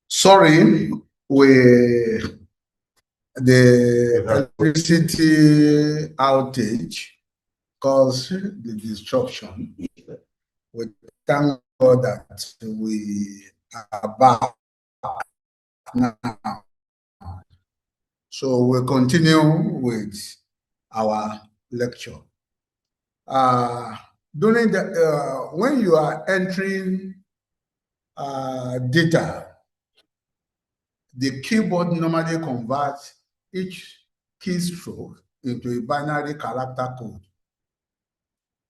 Sorry, the electricity outage caused the disruption. We thank God that we are back now. So we'll continue with our lecture. During the when you are entering data, the keyboard normally converts each keystroke into a binary character code.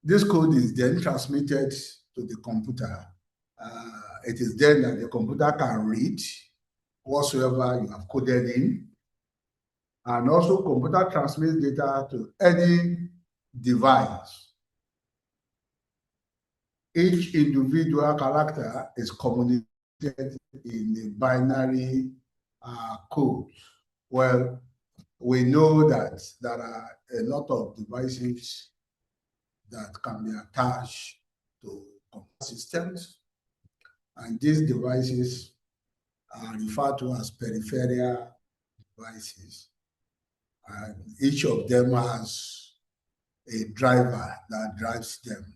This code is then transmitted to the computer. It is then that the computer can read whatsoever you have coded in. And also, computer transmits data to any device. Each individual character is communicated in a binary code. Well, we know that there are a lot of devices that can be attached to computer systems, and these devices are referred to as peripheral devices. And each of them has a driver that drives them.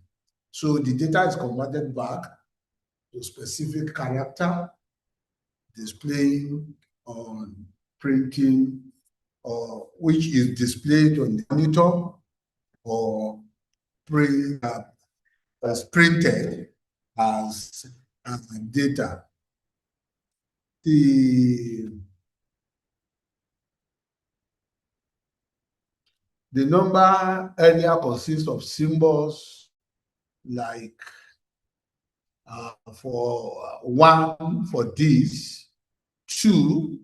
So the data is converted back to specific character, displaying on printing, or which is displayed on the monitor or printed as data. The number earlier consists of symbols like for 1 for this, 2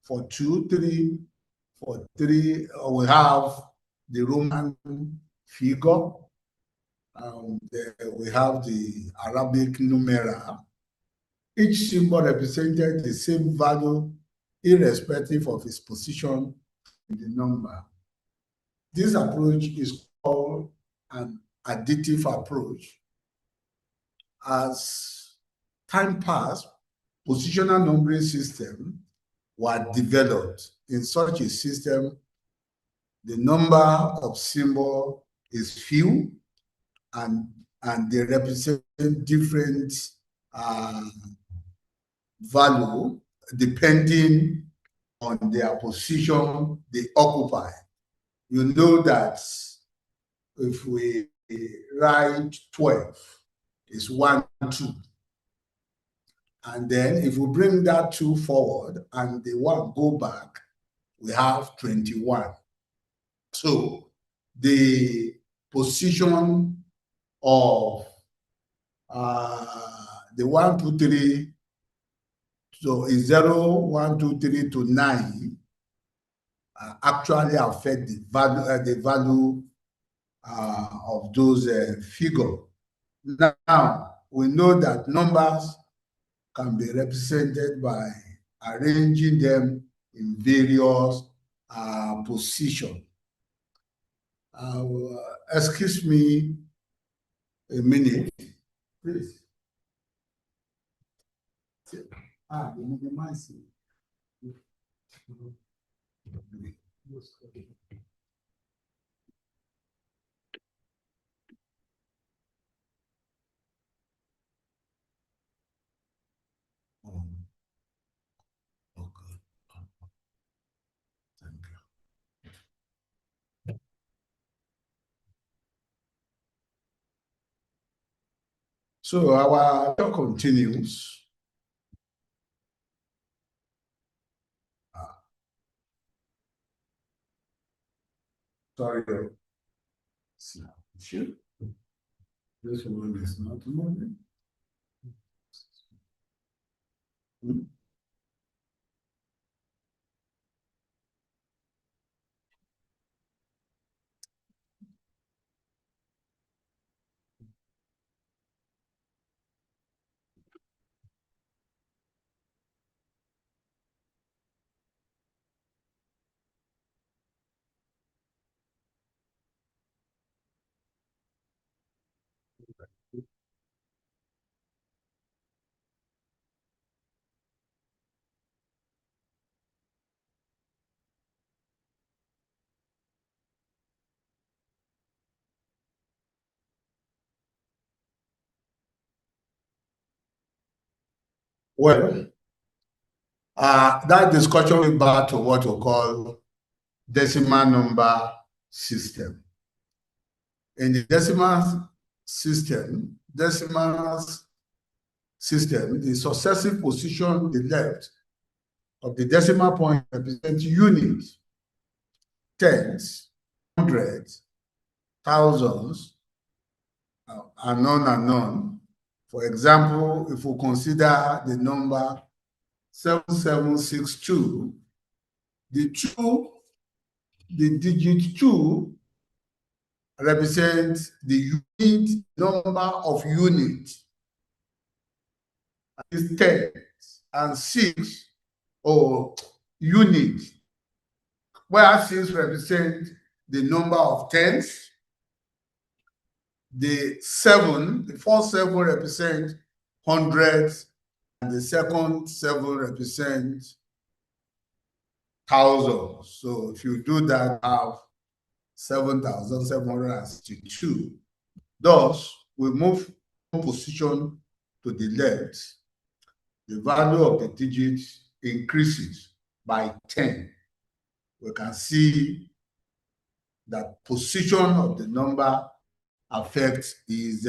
for 2, 3 for 3. We have the Roman figure. We have the Arabic numeral. Each symbol represented the same value irrespective of its position in the number. This approach is called an additive approach. As time passed, positional numbering systems were developed. In such a system, the number of symbols is few, and they represent different value depending on their position they occupy. You know that if we write 12, it's 1, 2. And then if we bring that 2 forward and the 1 go back, we have 21. So the position of the 1, 2, 3, so is 0, 1, 2, 3 to 9 actually affect the value of those figures. Now, we know that numbers can be represented by arranging them in various positions. Excuse me a minute, please. The minimizing. Okay. Thank you. So our talk continues. Sorry. Sure. This one is not moving. Well, that discussion went back to what we call decimal number system. In the decimal system, the successive position on the left of the decimal point represents units, tens, hundreds, thousands, and on. For example, if we consider the number 7762, the digit 2 represents the unit number of units. It's 10 and 6 or units, where 6 represents the number of tens. The first 7 represent hundreds, and the second 7 represent thousands. So if you do that, have 7,762. Thus, we move one position to the left. The value of the digits increases by 10. We can see that position of the number affects its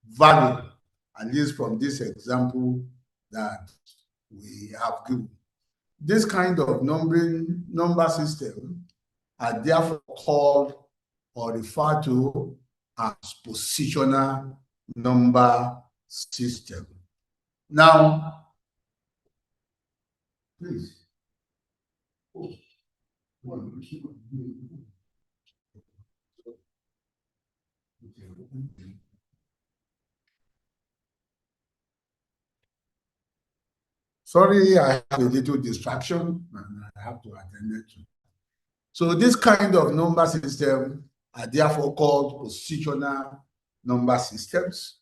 value, at least from this example that we have given. This kind of number system are therefore called or referred to as positional number system. Now, please. Sorry, I have a little distraction and I have to attend it to. So this kind of number system are therefore called positional number systems.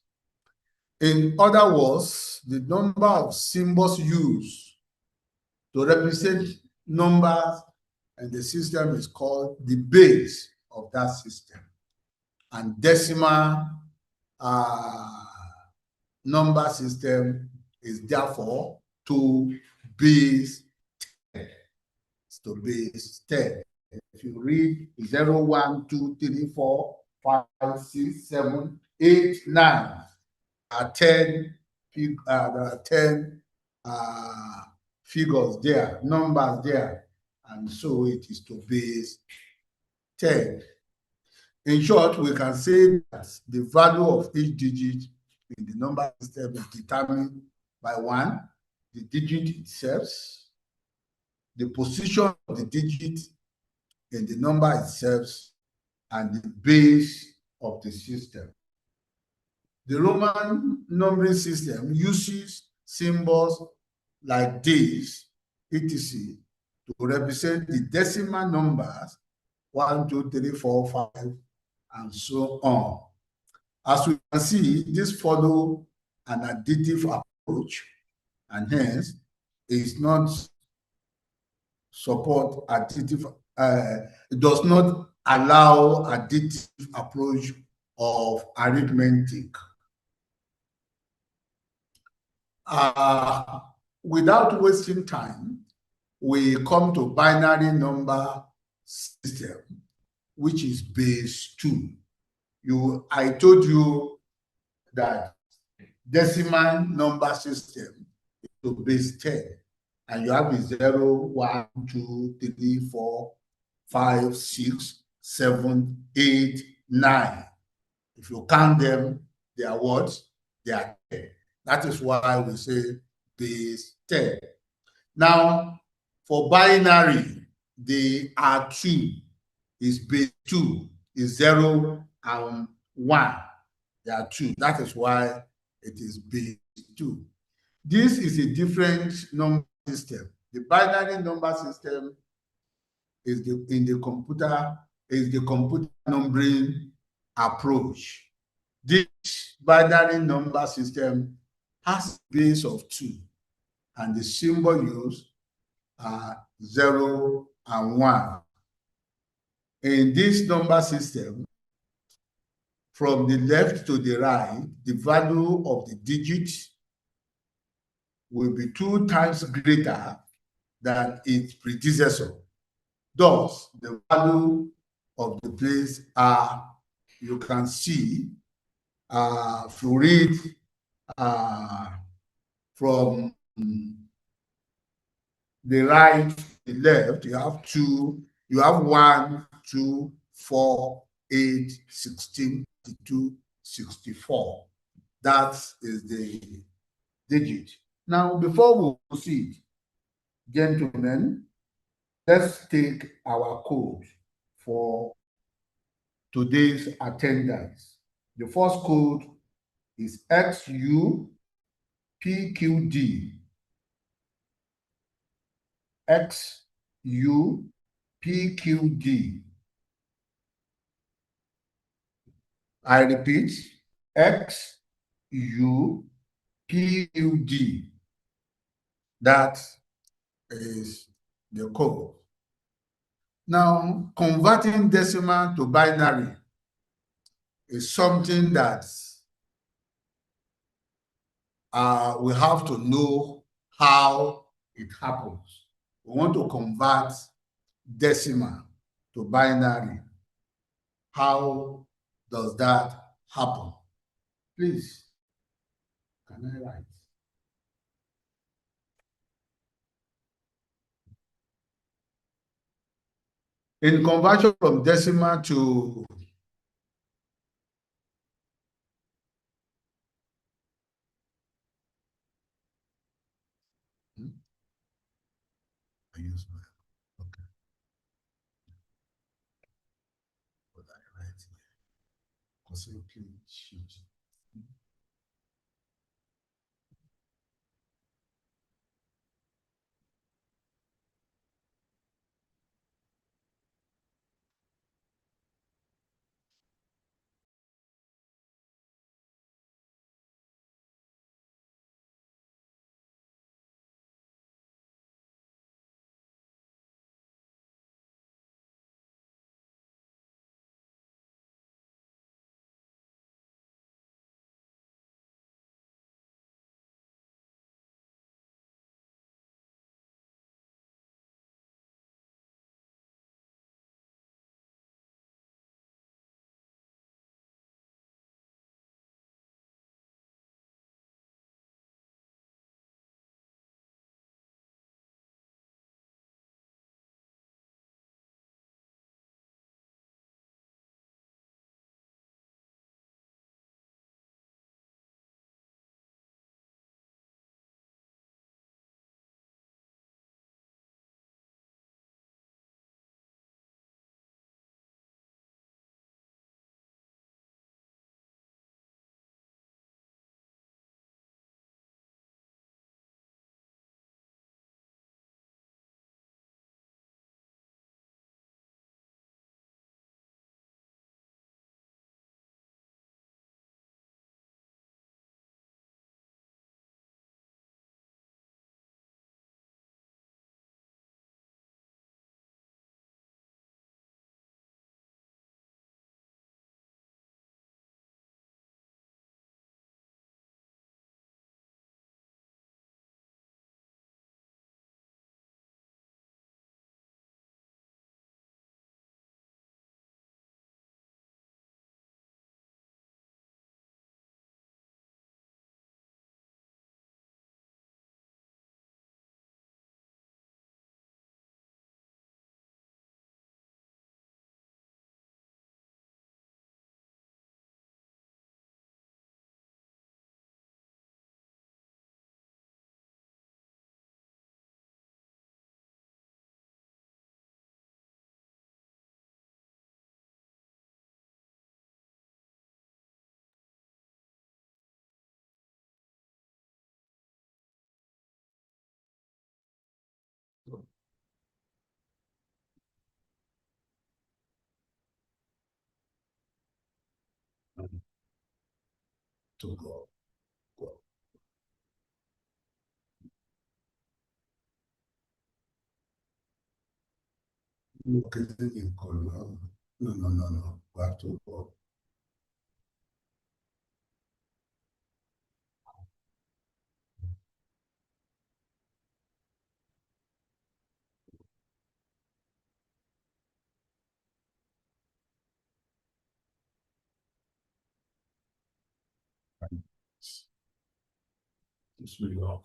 In other words, the number of symbols used to represent numbers and the system is called the base of that system. And decimal number system is therefore to base 10. It's to base 10. If you read 0, 1, 2, 3, 4, 5, 6, 7, 8, 9, there are 10 figures there, numbers there, and so it is to base 10. In short, we can say that the value of each digit in the number system is determined by 1, the digit itself, the position of the digit in the number itself, and the base of the system. The Roman numbering system uses symbols like this, etc., to represent the decimal numbers 1, 2, 3, 4, 5, and so on. As we can see, this follows an additive approach, and hence is not support additive. It does not allow additive approach of arithmetic. Without wasting time, we come to binary number system, which is base 2. I told you that decimal number system is to base 10, and you have 0, 1, 2, 3, 4, 5, 6, 7, 8, 9. If you count them, they are what? They are 10. That is why we say base 10. Now, for binary, the R2 is base 2, is 0 and 1. There are 2. That is why it is base 2. This is a different number system. The binary number system is the computer numbering approach. This binary number system has a base of 2, and the symbol used are 0 and 1. In this number system, from the left to the right, the value of the digit will be 2 times greater than its predecessor. Thus, the value of the place you can see, if you read from the right to the left, you have 2, you have 1, 2, 4, 8, 16, 62, 64. That is the digit. Now, before we proceed, gentlemen, let's take our code for today's attendance. The first code is XUPQD. XUPQD. I repeat, XUPQD. That is the code. Now, converting decimal to binary is something that we have to know how it happens. We want to convert decimal to binary. How does that happen? Please, can I write? In conversion from decimal to I use my okay. What I write here? Consequently sheet. To go. Okay, in color. No. We have to go. This will not.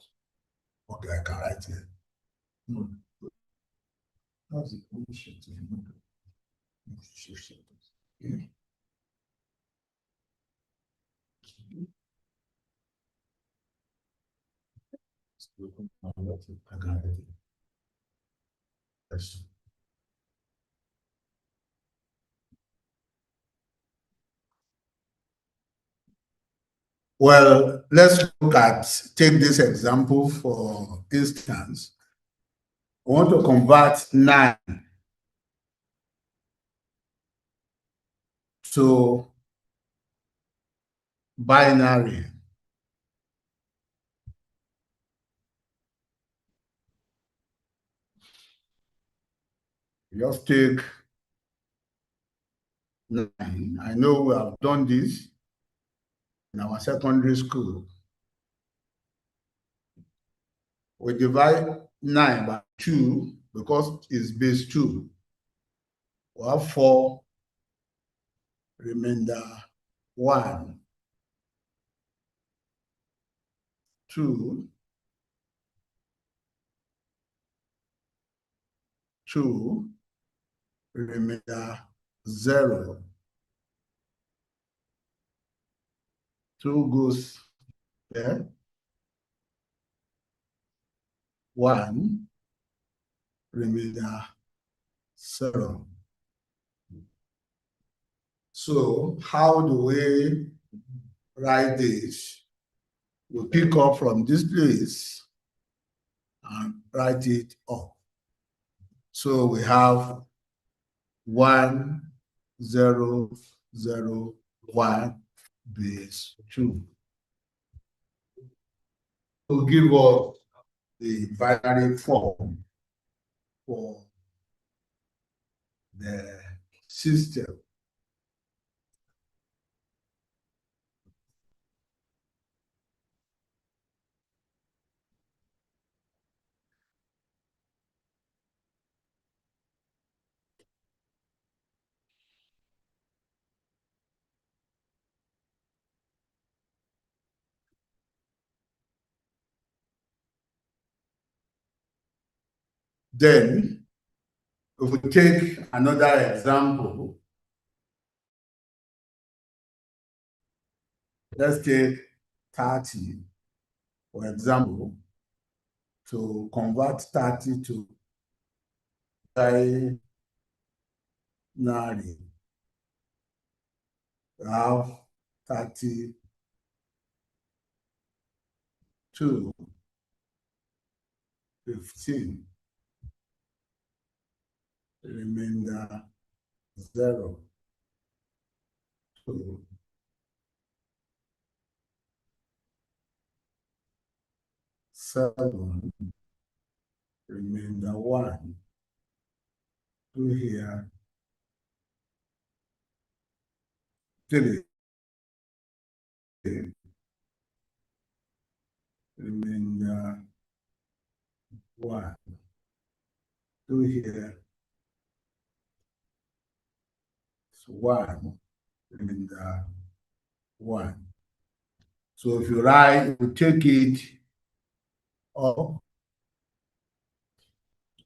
Okay, I can write it. That's the bullshit. Okay. I can write it. Yes. Well, let's take this example for instance. I want to convert 9 to binary. Just take 9. I know we have done this in our secondary school. We divide 9 by 2 because it's base 2. We have 4, remainder 1, 2, 2, remainder 0. 2 goes there. 1, remainder 0. So how do we write this? We pick up from this place and write it up. So we have 1, 0, 0, 1, base 2. To give us the binary form for the system. Then, if we take another example, let's take 30, for example, to convert 30 to binary. We have 32, 15, remainder 0, 2, 7, remainder 1, 2 here, 3, remainder 1, 2 here, 1, remainder 1. So if you write, you take it up,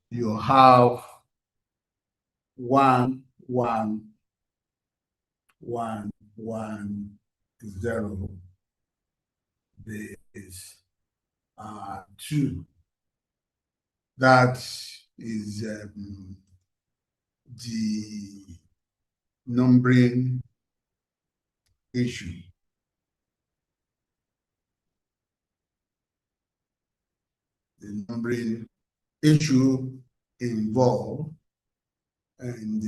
you have 1, 1, 1, 1, 0, base 2. That is the numbering issue. The numbering issue involved and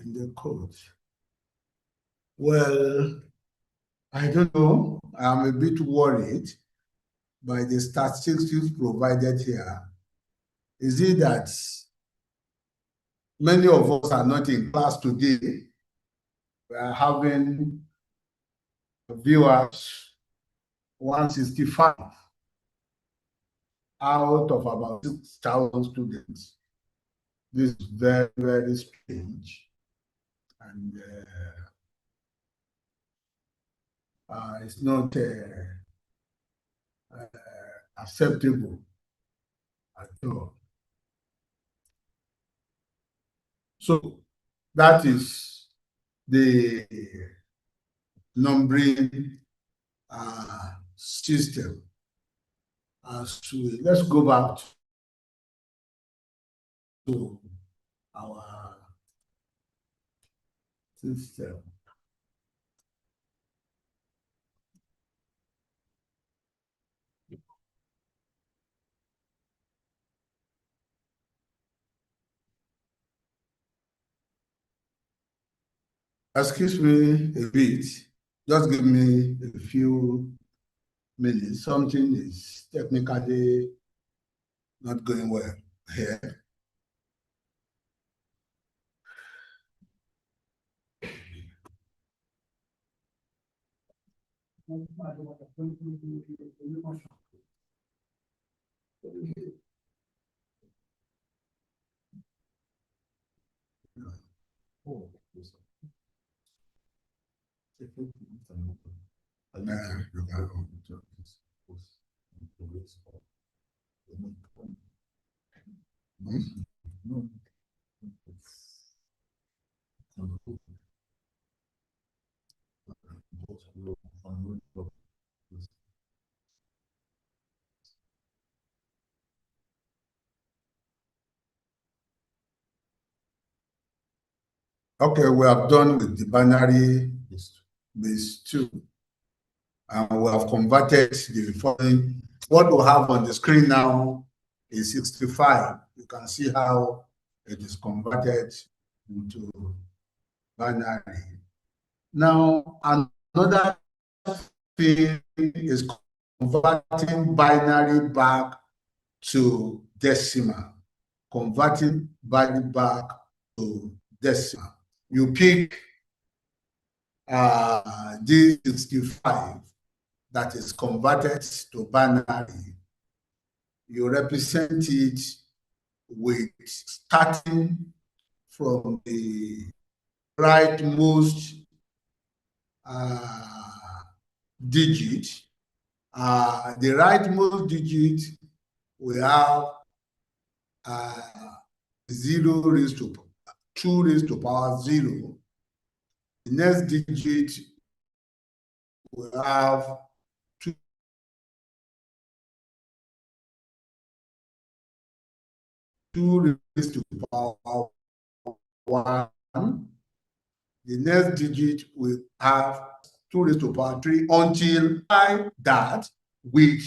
the code. Well, I don't know. I'm a bit worried by the statistics provided here. Is it that many of us are not in class today? We are having viewers 165 out of about 6,000 students. This is very, very strange. And is not acceptable at all. So that is the numbering system. Let's go back to our system. Excuse me a bit. Just give me a few minutes. Something is technically not going well here. Okay, we have done with the binary base 2. And we have converted the following. What we have on the screen now is 65. You can see how it is converted into binary. Now, another thing is converting binary back to decimal. Converting binary back to decimal. You pick D65 that is converted to binary. You represent it with starting from the rightmost digit. The rightmost digit we have 0 raised to 2 raised to power 0. The next digit we have 2 raised to power 1. The next digit will have 2 raised to power 3 until that with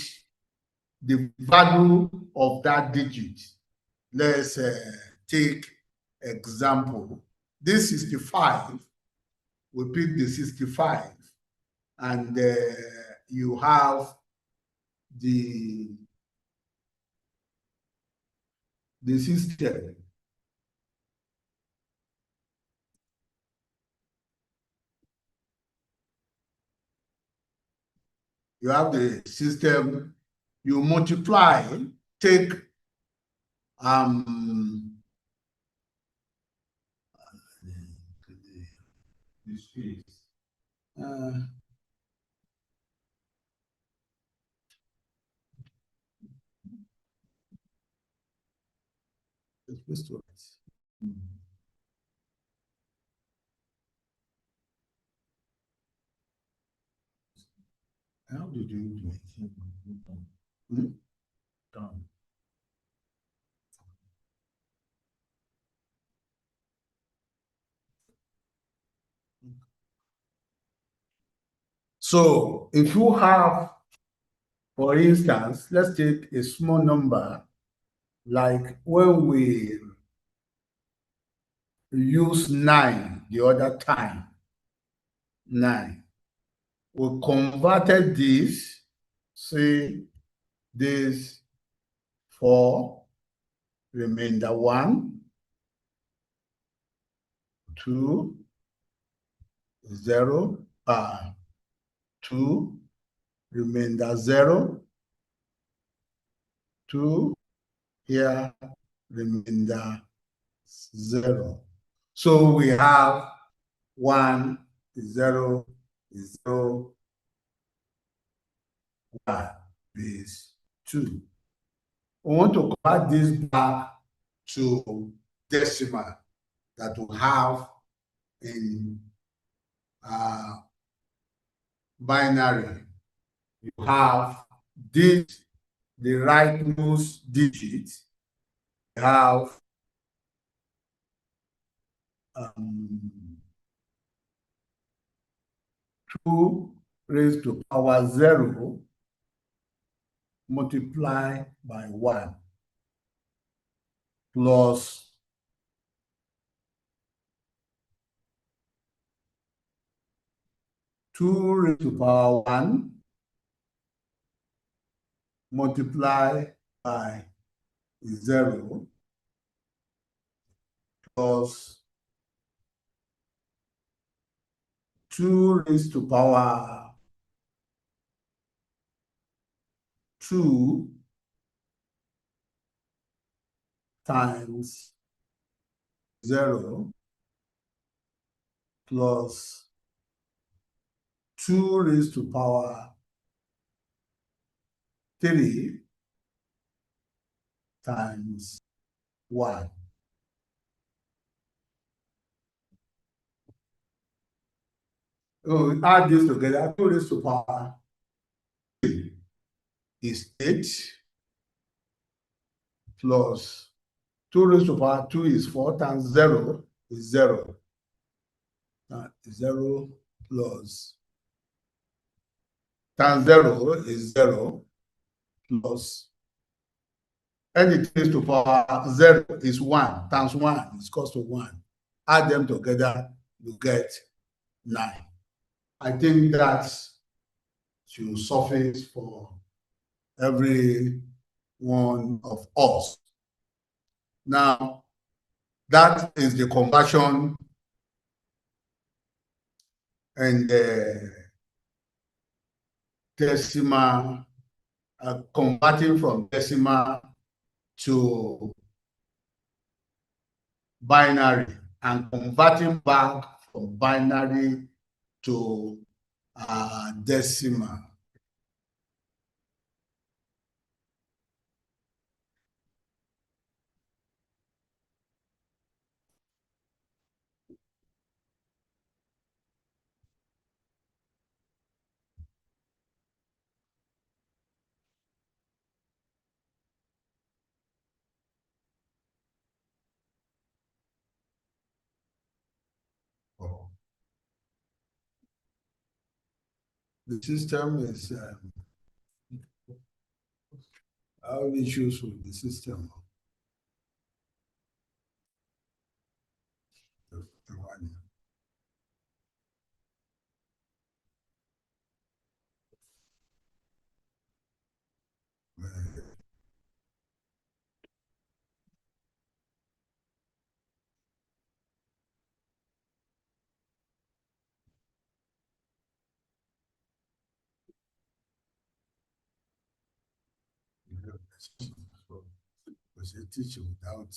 the value of that digit. Let's take example. This 65, we pick the 65, and you have the system. You have the system, you multiply, take how did you do it? Done. So if you have, for instance, let's take a small number, like when we use 9 the other time, 9. We converted this, say this 4, remainder 1, 2, 0, 2, remainder 0, 2, here, remainder 0. So we have 1, 0, 0, 1 base 2. We want to convert this back to decimal that we have in binary. You have this, the rightmost digit, you have 2 raised to power 0 multiplied by 1 plus 2 raised to power 1 multiplied by 0 plus 2 raised to power 2 times 0 plus 2 raised to power 3 times 1. Oh, add this together. 2 raised to power 3 is 8 plus 2 raised to power 2 is 4 times 0 is 0. 0 plus times 0 is 0 plus anything raised to power 0 is 1 times 1 is equals to 1. Add them together, you get 9. I think that should suffice for every one of us. Now, that is the conversion and decimal, converting from decimal to binary and converting back from binary to decimal. The system is I have issues with the system. Was a teacher without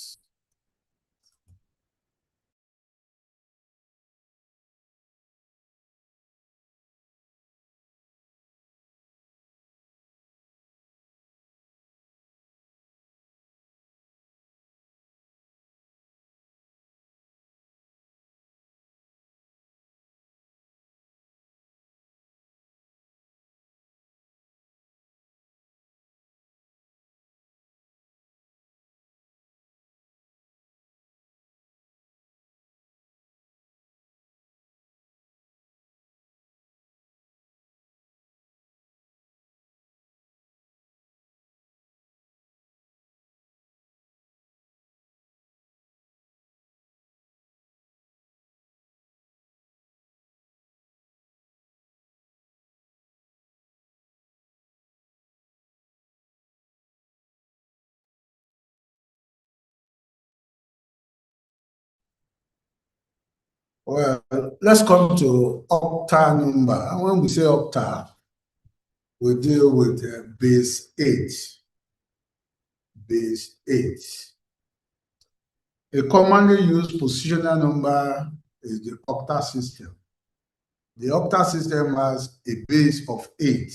Well, let's come to octal number. When we say octal, we deal with base 8. Base 8. A commonly used positional number is the octal system. The octal system has a base of 8.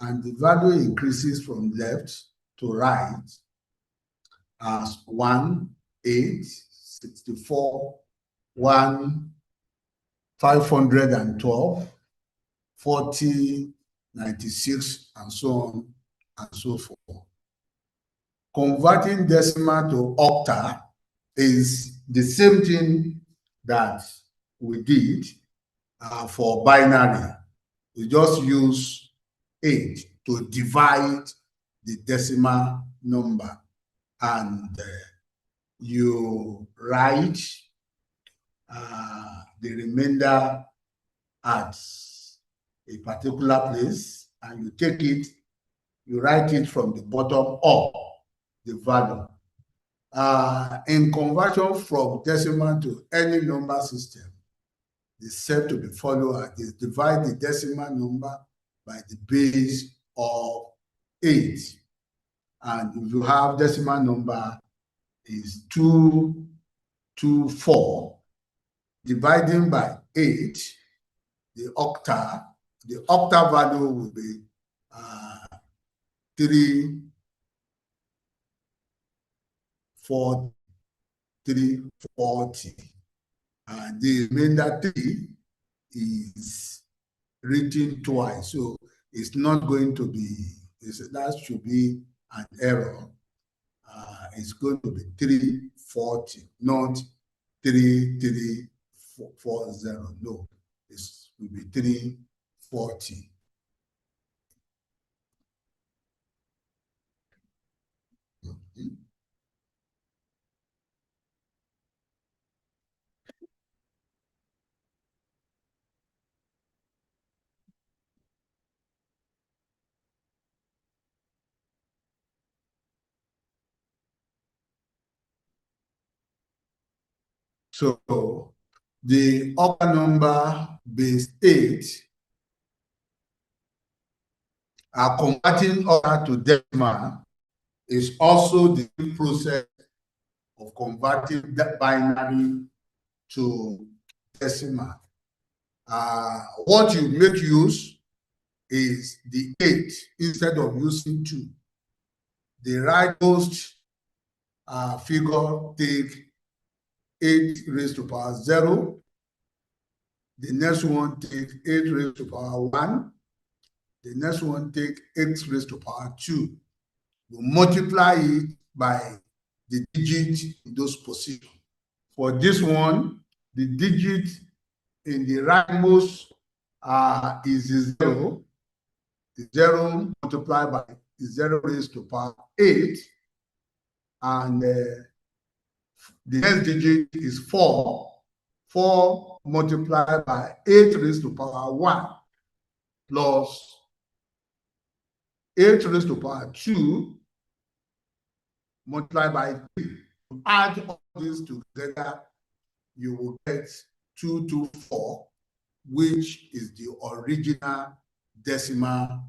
and the value increases from left to right as 1, 8, 64, 1, 512, 40, 96, and so on and so forth. Converting decimal to octal is the same thing that we did for binary. We just use 8 to divide the decimal number, and you write the remainder at a particular place, and you take it, you write it from the bottom up, the value. In conversion from decimal to any number system, the step to be followed is divide the decimal number by the base of 8. And if you have decimal number is 224, dividing by 8, the octal value will be 340. And the remainder 3 is written twice, so it's not going to be, that should be an error. It's going to be 340, not 3340. No, it will be 340. So the octal number base 8 converting octal to decimal is also the process of converting that binary to decimal. What you make use is the 8 instead of using 2. The rightmost figure take 8 raised to power 0. The next one take 8 raised to power 1. The next one take 8 raised to power 2. You multiply it by the digit in those positions. For this one, the digit in the rightmost is 0. The 0 multiplied by 0 raised to power 8. And the next digit is 4. 4 multiplied by 8 raised to power 1 plus 8 raised to power 2 multiplied by 3. Add all these together, you will get 224, which is the original decimal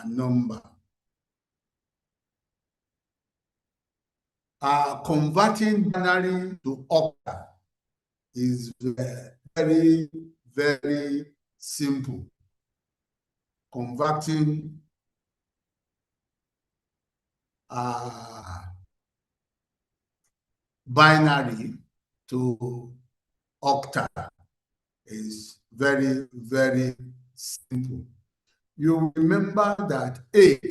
number. Converting binary to octal is very, very simple. Converting binary to octal is very, very simple. You remember that 8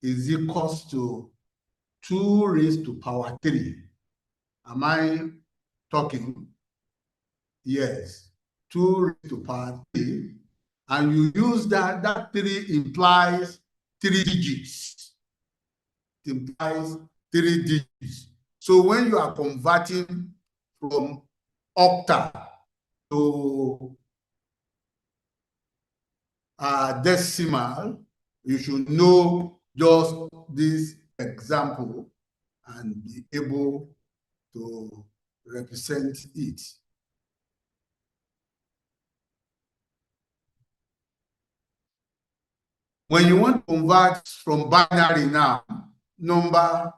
is equals to 2 raised to power 3. Am I talking? Yes. 2 raised to power 3. And you use that 3 implies 3 digits. It implies 3 digits. So when you are converting from octal to decimal, you should know just this example and be able to represent it. When you want to convert from binary now, number,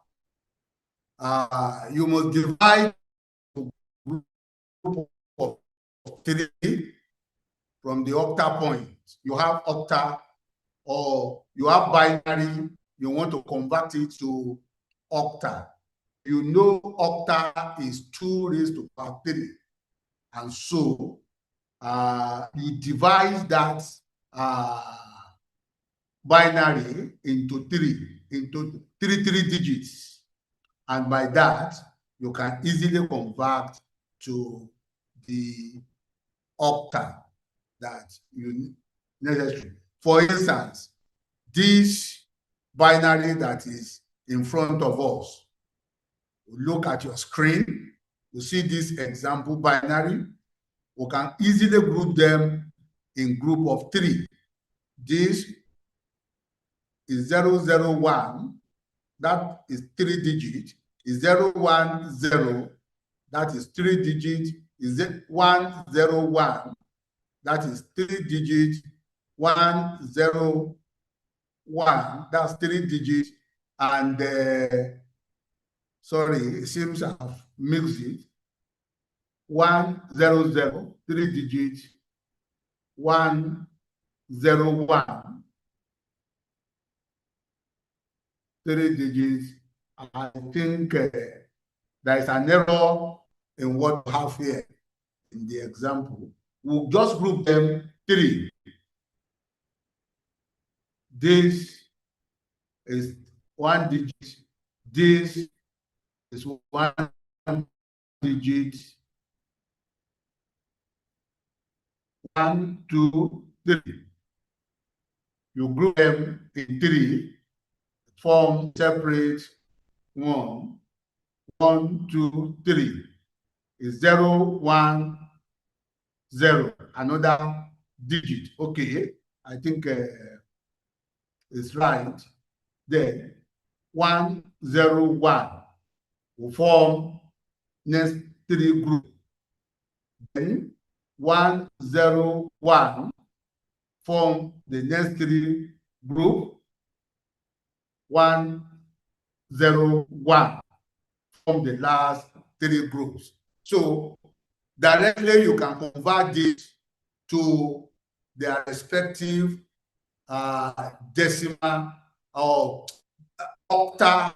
you must divide the group of 3 from the octal point. You have octal or you have binary, you want to convert it to octal. You know octal is 2 raised to power 3. And so you divide that binary into three digits. And by that, you can easily convert to the octal that you necessary. For instance, this binary that is in front of us, look at your screen, you see this example binary. We can easily group them in group of 3. This is 001, that is 3 digits, is 010, that is 3 digits, is 101, that is 3 digits, 101, that's 3 digits, and sorry, it seems I've mixed it. 100, 3 digits, 101, 3 digits. I think there is an error in what we have here in the example. We'll just group them 3. This is 1 digit. This is 1 digit. 1, 2, 3. You group them in 3, form separate 1. 1, 2, 3 is 0, 1, 0. Another digit. Okay, I think it's right. Then 1, 0, 1 will form next 3 group. Then 1, 0, 1 form the next 3 group. 1, 0, 1 form the last 3 groups. So directly you can convert this to their respective decimal or octal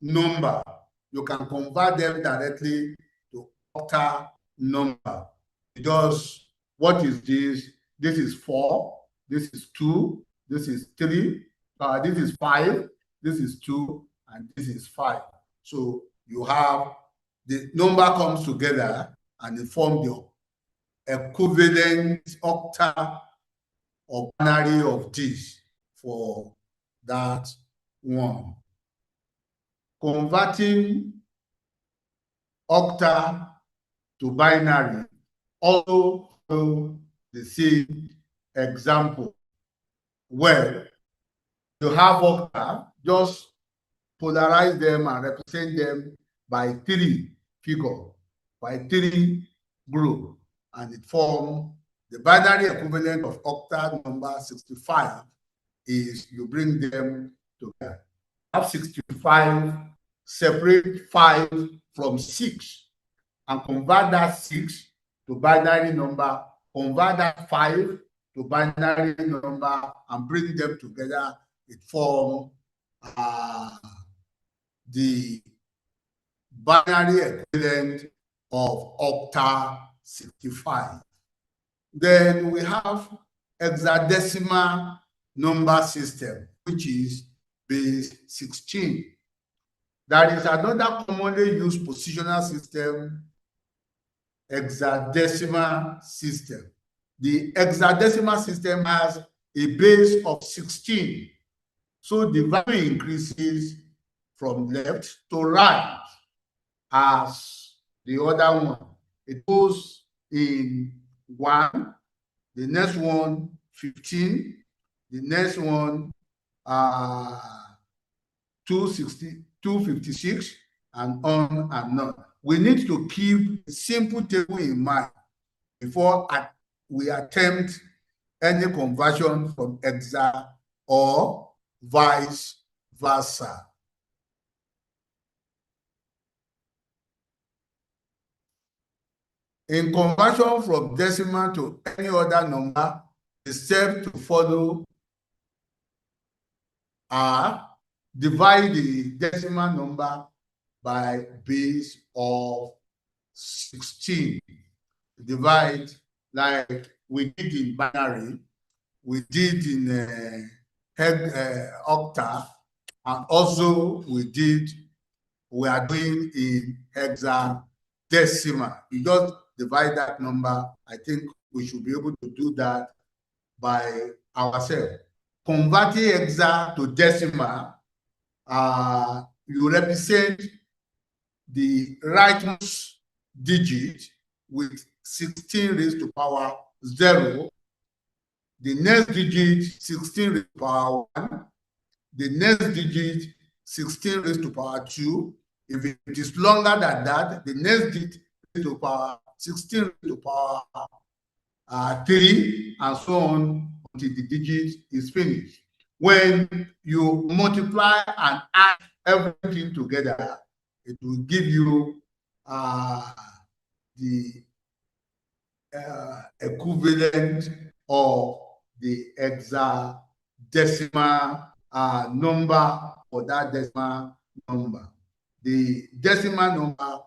number. You can convert them directly to octal number. Because what is this? This is 4, this is 2, this is 3, this is 5, this is 2, and this is 5. So you have the number comes together and they form the equivalent octal or binary of this for that one. Converting octal to binary also follow the same example. Well, you have octal, just polarize them and represent them by 3 figures, by 3 groups, and it forms the binary equivalent of octal number 65 is you bring them together. Have 65, separate 5 from 6, and convert that 6 to binary number, convert that 5 to binary number, and bring them together. It forms the binary equivalent of octal 65. Then we have hexadecimal number system, which is base 16. There is another commonly used positional system, hexadecimal system. The hexadecimal system has a base of 16. So the value increases from left to right as the other one. It goes in 1, the next one 15, the next one 260, 256, and on and on. We need to keep a simple table in mind before we attempt any conversion from hexa or vice versa. In conversion from decimal to any other number, the steps to follow divide the decimal number by base of 16. Divide like we did in binary, we did in Octal, and also we are doing in hexadecimal. You just divide that number. I think we should be able to do that by ourselves. Converting hexa to decimal, you represent the rightmost digit with 16 raised to power 0. The next digit, 16 raised to power 1. The next digit, 16 raised to power 2. If it is longer than that, the next digit raised to power 16 raised to power 3, and so on until the digit is finished. When you multiply and add everything together, it will give you the equivalent of the hexadecimal number for that decimal number. The decimal number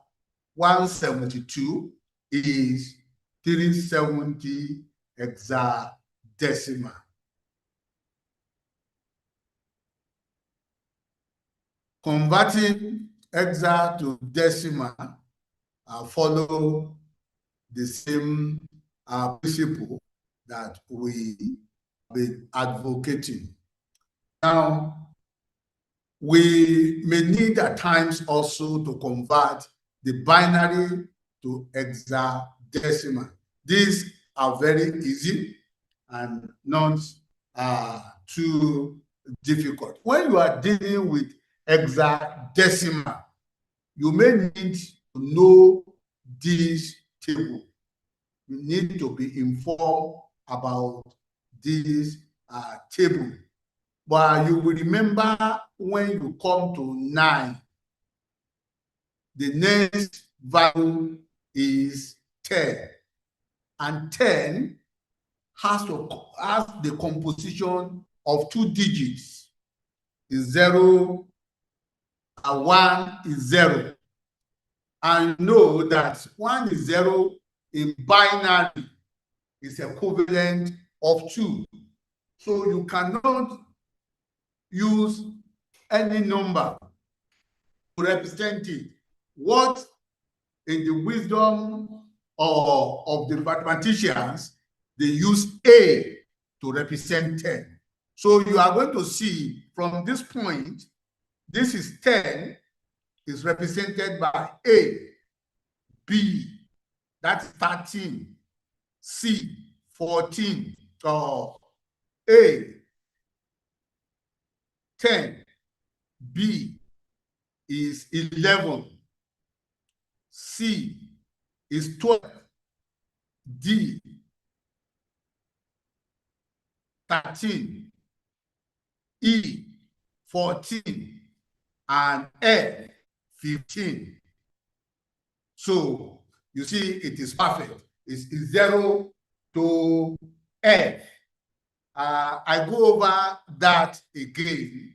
172 is 370 hexadecimal. Converting hexa to decimal follow the same principle that we have been advocating. Now, we may need at times also to convert the binary to hexadecimal. These are very easy and not too difficult. When you are dealing with hexadecimal, you may need to know this table. You need to be informed about this table. But you will remember when you come to 9, the next value is 10. And 10 has the composition of 2 digits. Is 0 and 1 is 0. And you know that 1 is 0 in binary is equivalent of 2. So you cannot use any number to represent it. What in the wisdom of the mathematicians, they use A to represent 10. So you are going to see from this point, this is 10, is represented by A, B, that's 13, C, 14, A, 10, B is 11, C is 12, D 13, E 14, and F 15. So you see it is perfect. It's 0 to F. I go over that again.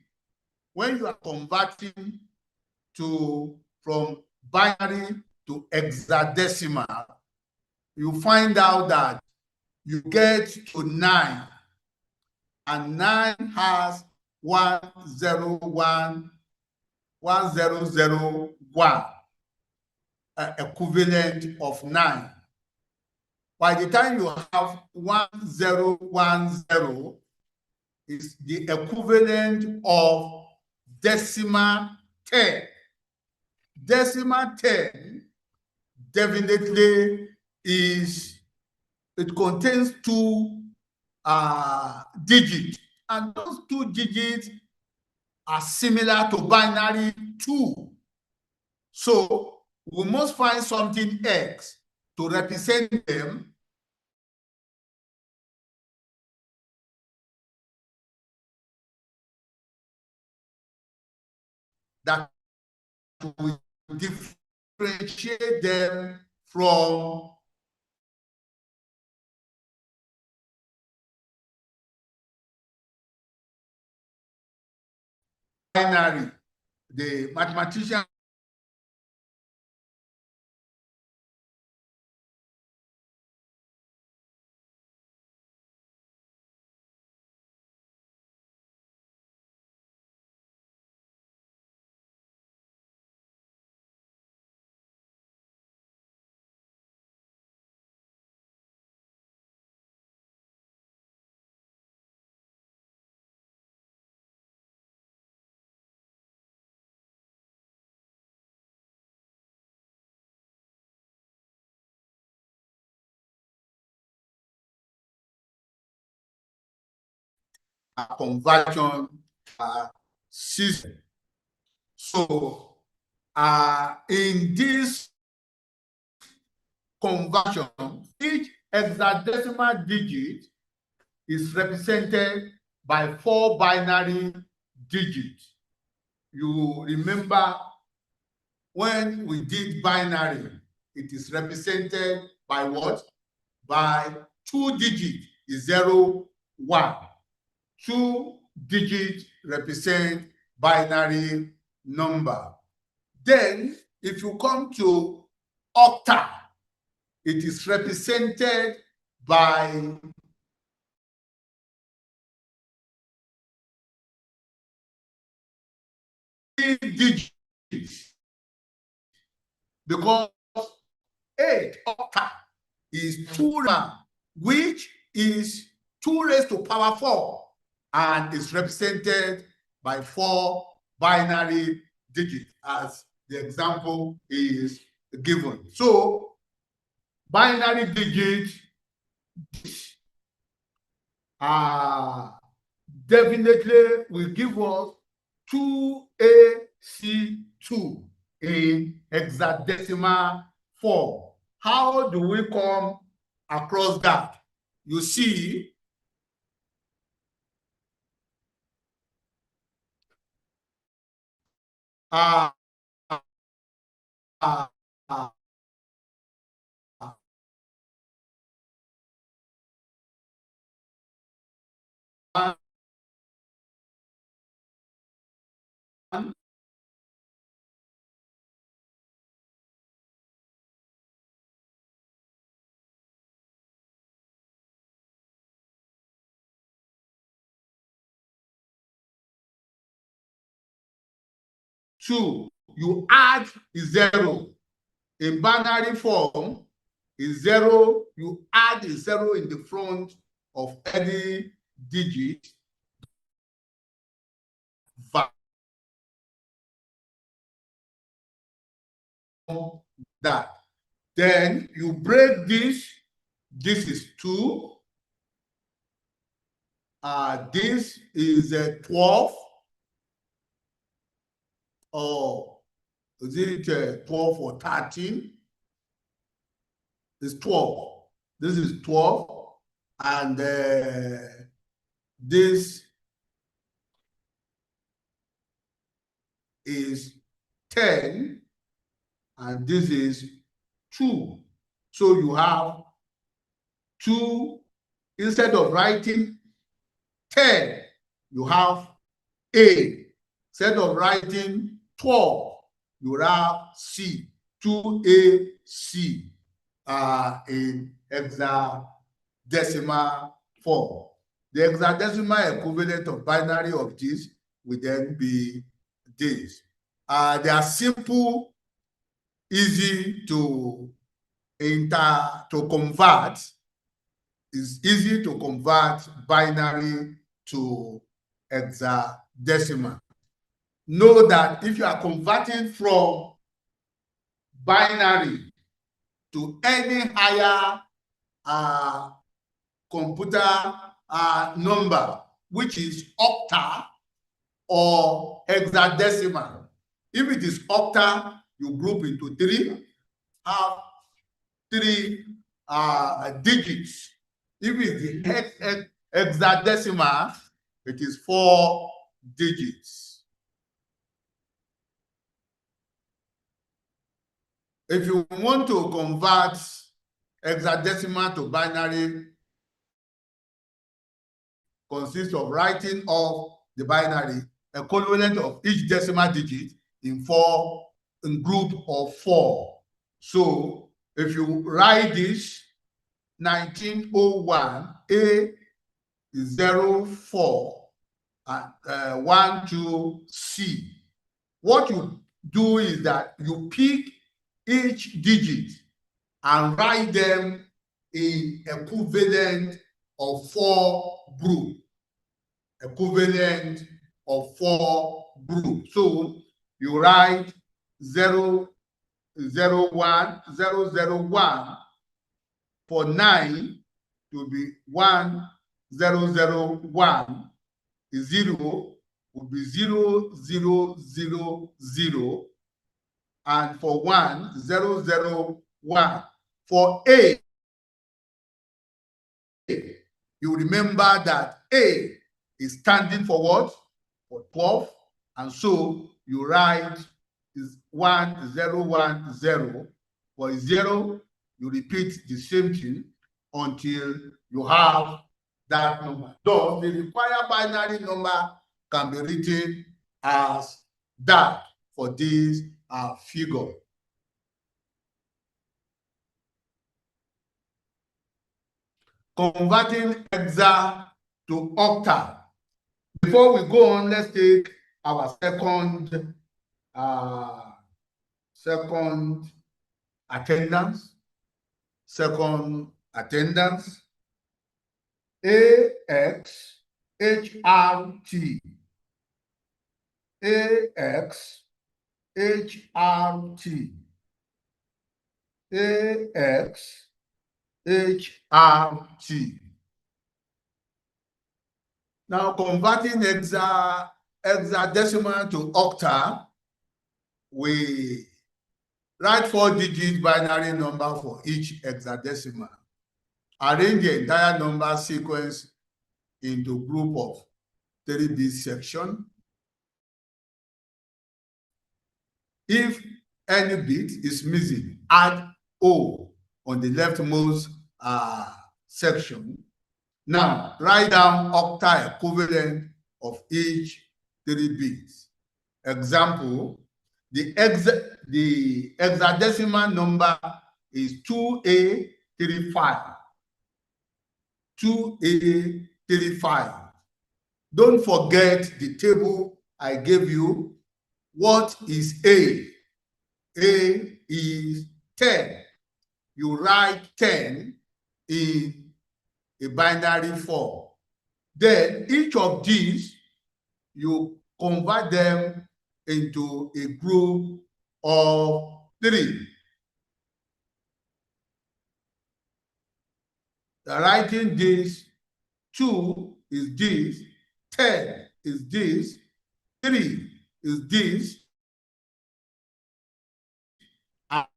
When you are converting from binary to hexadecimal, you find out that you get to 9, and 9 has 1001, equivalent of 9. By the time you have 1010, is the equivalent of decimal 10. Decimal 10 definitely it contains 2 digits, and those 2 digits are similar to binary 2. So we must find something else to represent them that will differentiate them from binary, the mathematician conversion system. So in this conversion, each hexadecimal digit is represented by 4 binary digits. You remember when we did binary, it is represented by what? By 2 digits is 0, 1. 2 digits represent binary number. Then, if you come to octal, it is represented by digits, because 8 octal is 2, which is 2 raised to power 4, and is represented by 4 binary digits, as the example is given. So binary digits definitely will give us 2AC2 in hexadecimal form. How do we come across that? You see, uh, uh, uh, uh, 2, you add 0. In binary form, is 0, you add a 0 in the front of any digit. That. Then you break this. This is 2. This is 12. Or is it 12 or 13? It's 12. This is 12. And this is 10. And this is 2. So you have 2. Instead of writing 10, you have A. Instead of writing 12, you have C. 2AC in hexadecimal form. The hexadecimal equivalent of binary of this will then be this. They are simple, easy to convert. It's easy to convert binary to hexadecimal. Know that if you are converting from binary to any higher computer number, which is octal or hexadecimal. If it is octal, you group into 3, have 3 digits. If it is hexadecimal, it is 4 digits. If you want to convert hexadecimal to binary, consists of writing off the binary equivalent of each decimal digit in group of 4. So if you write this 1901 A is 04 and 12 C. What you do is that you pick each digit and write them in equivalent of 4 groups. Equivalent of 4 groups. So you write 0, 0, 1, 0, 0, 1 for 9 to be 1, 0, 0, 1. 0 will be 0, 0, 0, 0. And for 1, 0, 0, 1. For A, you remember that A is standing for what? For 12. And so you write is 1, 0, 1, 0. For 0, you repeat the same thing until you have that number. Thus, the required binary number can be written as that for this figure. Converting hexa to octal. Before we go on, let's take our second attendance. Second attendance. AX HRT. AX HRT. AX HRT. Now converting hexadecimal to octal, we write 4-digit binary number for each hexadecimal. Arrange the entire number sequence into group of 3-bit section. If any bit is missing, add O on the leftmost section. Now, write down octal equivalent of each 3 bits. Example, the hexadecimal number is 2A35. 2A35. Don't forget the table I gave you. What is A? A is 10. You write 10 in a binary form. Then each of these, you convert them into a group of 3. Writing this, 2 is this, 10 is this, 3 is this, and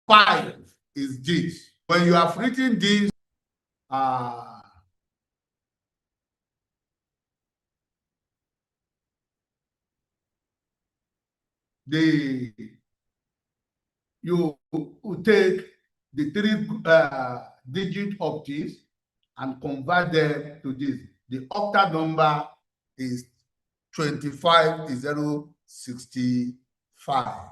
5 is this. When you have written this, you take the 3 digits of this and convert them to this. The octal number is 25065.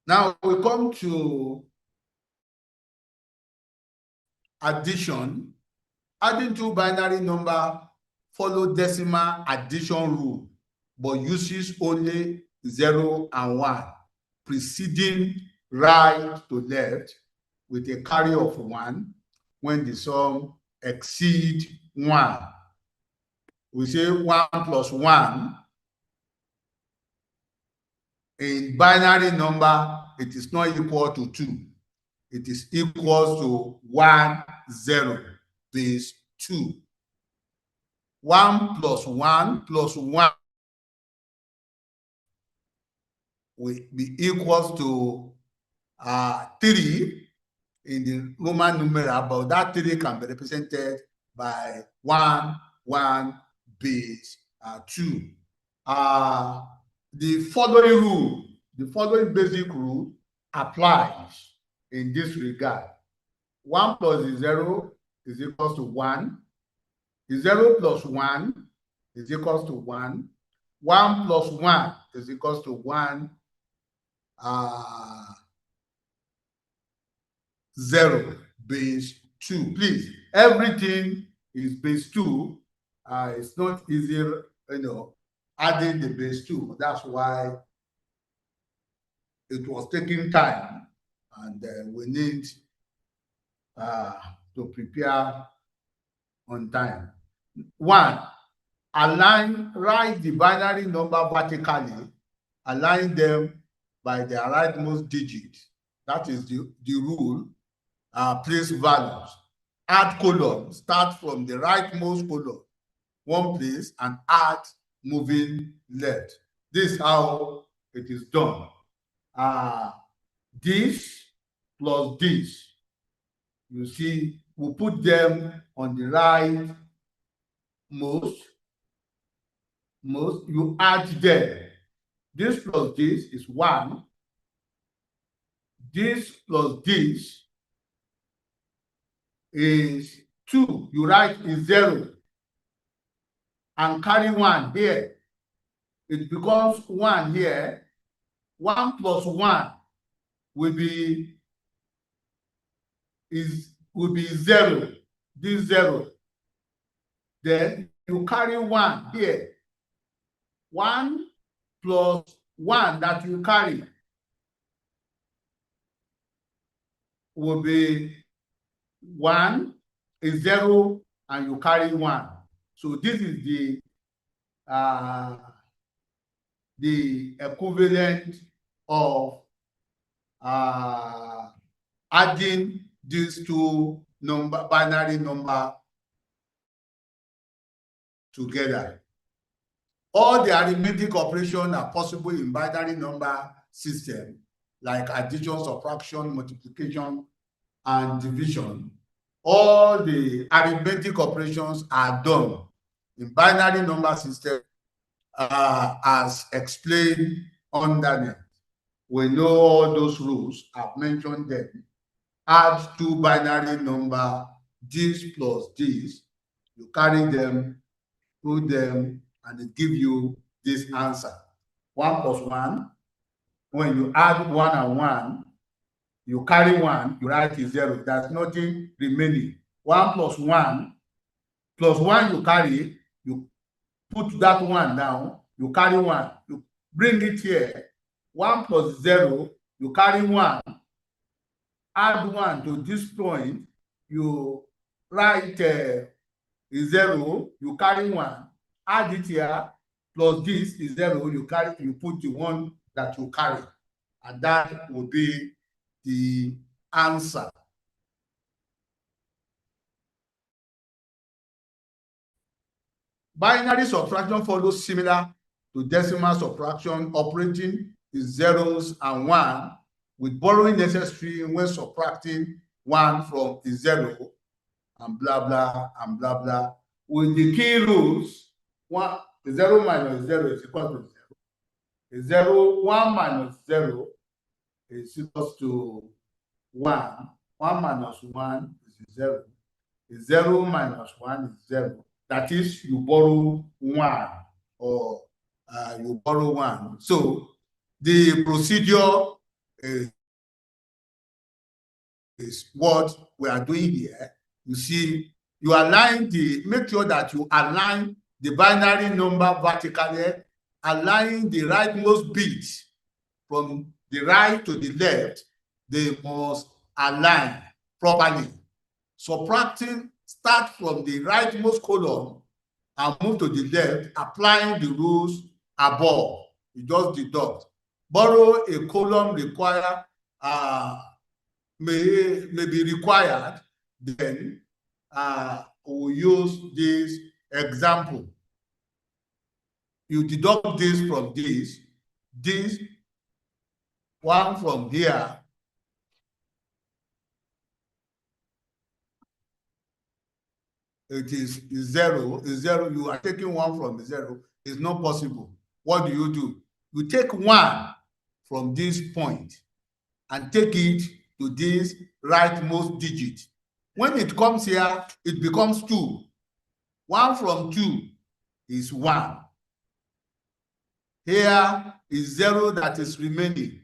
Now we come to addition. Adding 2 binary number follow decimal addition rule, but uses only 0 and 1, preceding right to left with a carry of 1 when the sum exceeds 1. We say 1 plus 1. In binary number, it is not equal to 2. It is equal to 1, 0, base 2. 1 plus 1 plus 1 will be equals to 3 in the Roman numeral, but that 3 can be represented by 1, 1, base 2. the following basic rule applies in this regard. 1 plus 0 is equals to 1. 0 plus 1 is equals to 1. 1 plus 1 is equals to 1. 0 base 2. Please, everything is base 2. It's not easier, adding the base 2. That's why it was taking time, and we need to prepare on time. 1, write the binary number vertically, align them by the rightmost digit. That is the rule. Place values. Add column. Start from the rightmost column, one place, and add moving left. This is how it is done. This plus this, you see, we'll put them on the right most, you add them. This plus this is 1. This plus this is 2. You write is 0 and carry 1 here. It becomes 1 here. 1 plus 1 will be 0. This 0. Then you carry 1 here. 1 plus 1 that you carry will be 1 is 0, and you carry 1. So this is the equivalent of adding these two binary number together. All the arithmetic operations are possible in binary number system, like addition, subtraction, multiplication, and division. All the arithmetic operations are done in binary number system as explained underneath. We know all those rules. I've mentioned them. Add two binary number, this plus this. You carry them, put them, and it gives you this answer. 1 plus 1. When you add 1 and 1, you carry 1, you write is 0. There's nothing remaining. 1 plus 1 you carry, you put that 1 down, you carry 1, you bring it here. 1 plus 0, you carry 1, add 1 to this point, you write is 0, you carry 1, add it here, plus this is 0, you put the one that you carry, and that will be the answer. Binary subtraction follows similar to decimal subtraction, operating is zeros and 1, with borrowing necessary when subtracting 1 from the 0, and blah blah and blah blah. With the key rules, 0 minus 0 is equal to 0. 1 minus 0 is equal to 1. 1 minus 1 is 0. 0 minus 1 is 0. That is, you borrow 1, or you borrow 1. So the procedure is what we are doing here. You see, you make sure that you align the binary number vertically, align the rightmost bits from the right to the left. They must align properly. Subtracting, start from the rightmost column and move to the left, applying the rules above. You just deduct. Borrow a column may be required. Then we'll use this example. You deduct this from this one from here. It is 0. You are taking 1 from 0. It's not possible. What do? you take 1 from this point and take it to this rightmost digit. When it comes here, it becomes 2. 1 from 2 is 1. Here is 0 that is remaining.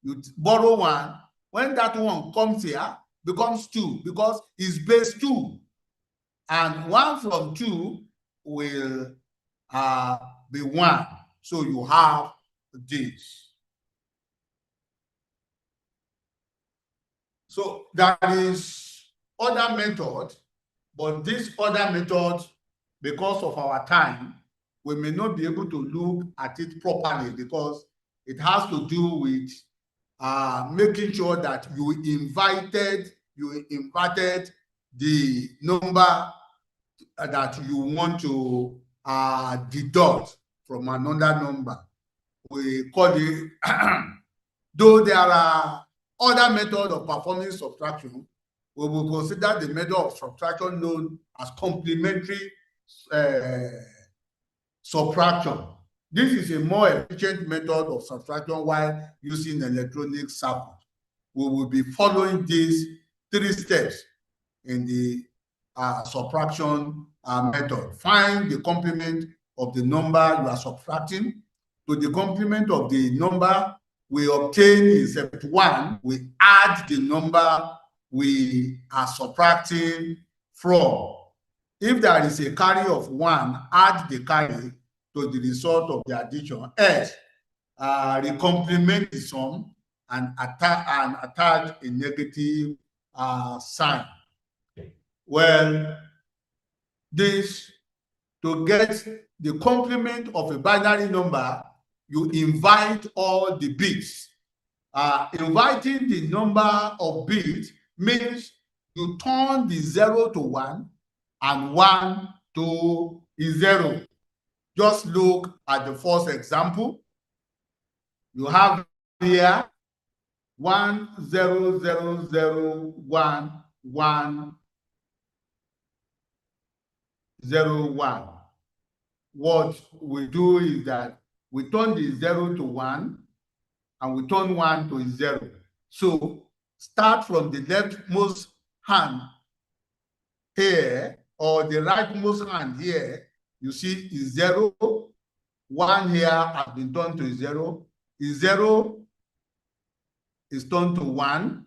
You borrow 1. When that one comes here, becomes 2 because it's base 2. And 1 from 2 will be 1. So you have this. So there is other method, but this other method, because of our time, we may not be able to look at it properly because it has to do with making sure that you inverted the number that you want to deduct from another number. We call it, though there are other methods of performing subtraction, we will consider the method of subtraction known as complementary subtraction. This is a more efficient method of subtraction while using electronic circuit. We will be following these 3 steps in the subtraction method. Find the complement of the number you are subtracting. To the complement of the number we obtain in step 1, we add the number we are subtracting from. If there is a carry of 1, add the carry to the result of the addition. Else, recomplement the sum and attach a negative sign. Well, this, to get the complement of a binary number, you invite all the bits. Inviting the number of bits means you turn the 0 to 1 and 1 to 0. Just look at the first example. You have here 1 0 0 0 1 1 0 1. What we do is that we turn the 0 to 1 and we turn 1 to 0. So start from the leftmost hand here or the rightmost hand here. You see is 0. 1 here has been turned to 0. Is 0 is turned to 1.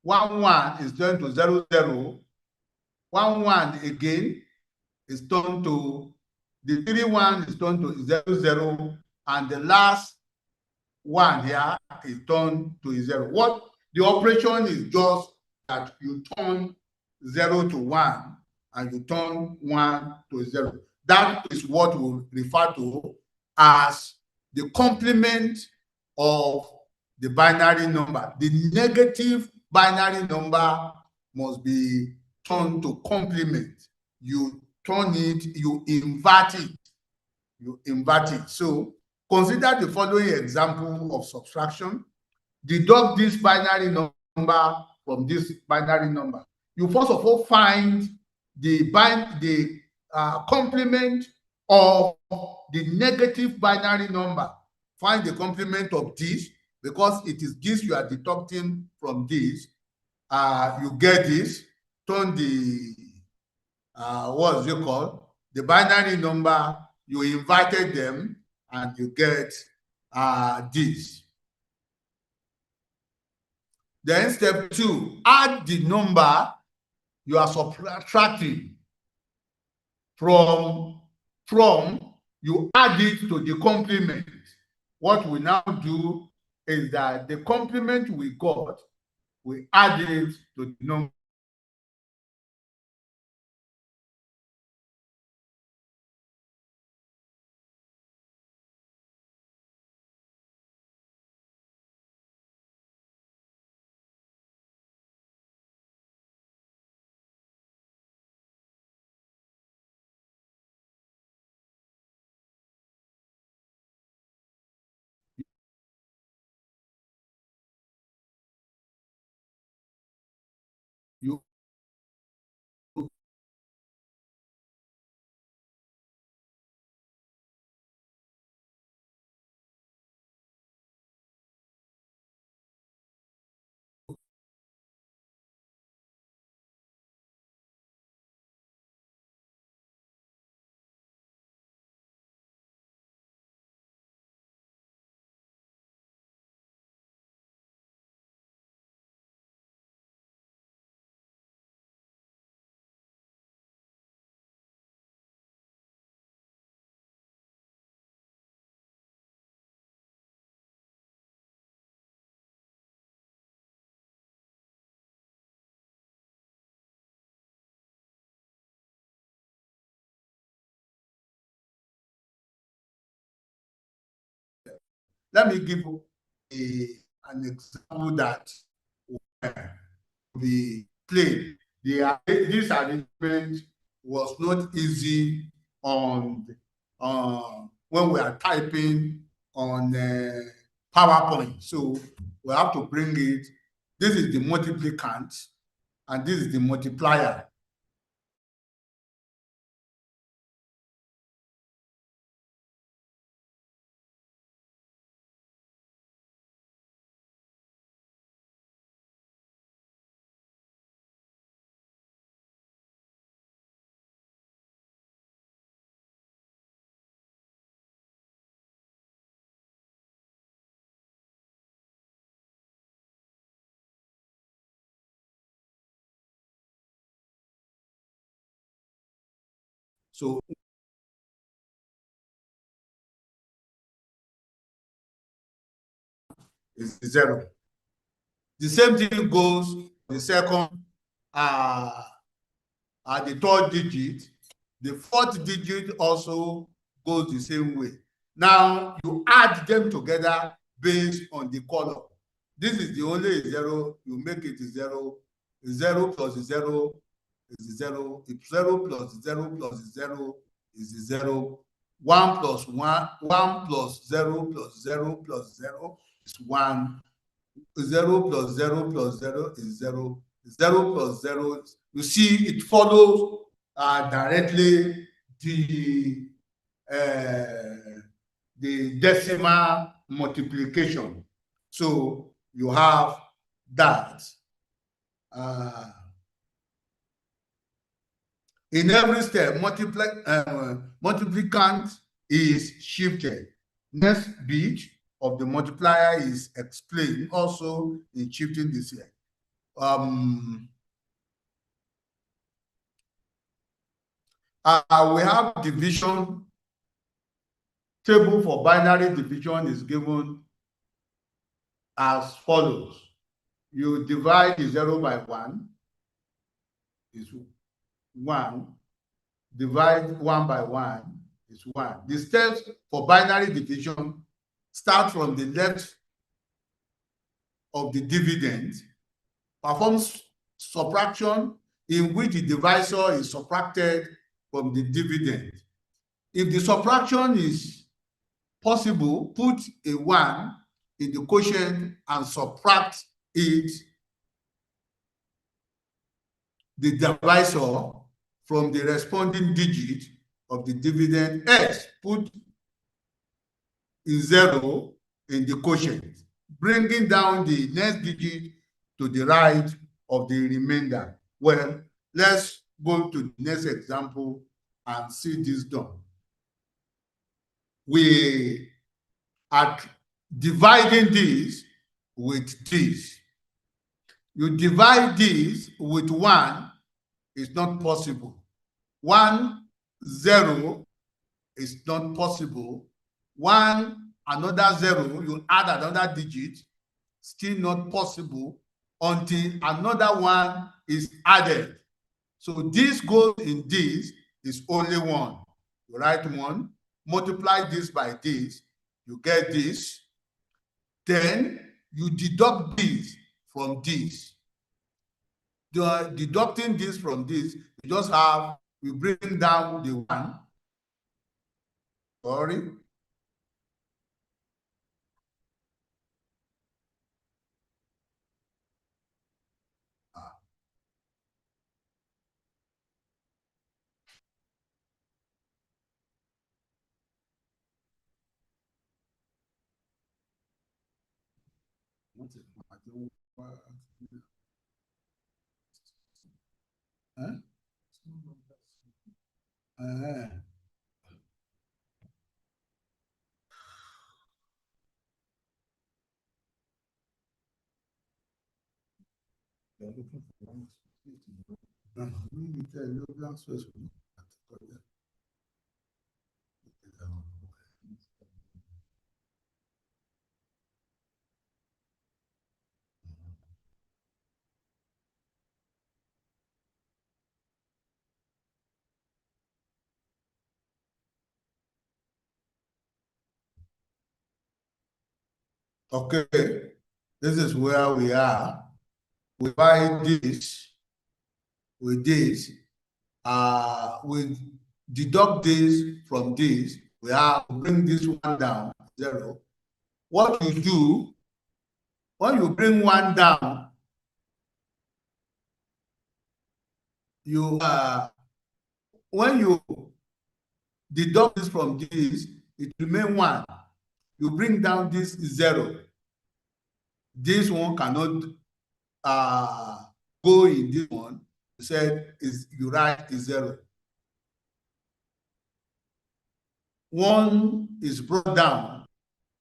1 1 is turned to 0 0. 1 1 again is turned to the 3 1 is turned to 0 0, and the last one here is turned to 0. What the operation is just that you turn 0 to 1 and you turn 1 to 0. That is what we refer to as the complement of the binary number. The negative binary number must be turned to complement. You turn it, you invert it. You invert it. So consider the following example of subtraction. Deduct this binary number from this binary number. You first of all find the complement of the negative binary number. Find the complement of this, because it is this you are deducting from this. You get this. Turn the what's it called? The binary number. You inverted them, and you get this. Then step 2, add the number you are subtracting from, you add it to the complement. What we now do is that the complement we got, we add it to the number. Let me give an example that will be played. This arrangement was not easy on when we are typing on PowerPoint. So we have to bring it. This is the multiplicand, and this is the multiplier. So it's 0. The same thing goes for the second the third digit. The fourth digit also goes the same way. Now you add them together based on the color. This is the only 0. You make it 0. 0 plus 0 is 0. If 0 plus 0 plus 0 is 0. 1 plus 1, 1 plus 0 plus 0 plus 0 is 1. 0 plus 0 plus 0 is 0. 0 plus 0, you see it follows directly the decimal multiplication. So you have that. In every step, multiplicand is shifted. Next bit of the multiplier is explained also in shifting this here. We have division. Table for binary division is given as follows. You divide the 0 by 1 is 1. Divide 1 by 1 is 1. The steps for binary division start from the left of the dividend, perform subtraction in which the divisor is subtracted from the dividend. If the subtraction is possible, put a 1 in the quotient and subtract it, the divisor, from the responding digit of the dividend x. Put 0 in the quotient, bringing down the next digit to the right of the remainder. Well, let's go to the next example and see this done. We are dividing this with this. You divide this with 1, it's not possible. 1, 0 is not possible. 1, another 0, you add another digit, still not possible until another 1 is added. So this goes in this is only 1. You write 1, multiply this by this, you get this. Then you deduct this from this. Deducting this from this, you just have, you bring down the 1. Sorry. Okay, this is where we are. We buy this with this. We deduct this from this. We have to bring this one down, 0. What you do when you bring one down, you when you deduct this from this, it remains 1. You bring down this 0. This one cannot go in this one. You said you write is 0. 1 is brought down.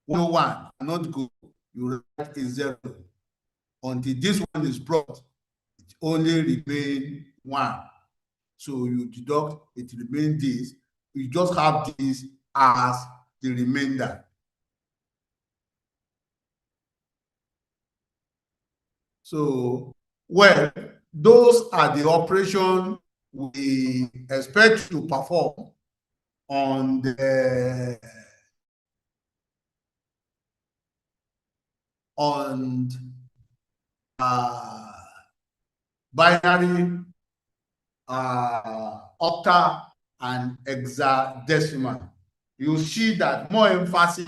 1 cannot go. You write is 0 until this one is brought. It only remain 1. So you deduct, it remains this. You just have this as the remainder. So, well, those are the operations we expect to perform on the binary, octal, and hexadecimal. You see that more emphasis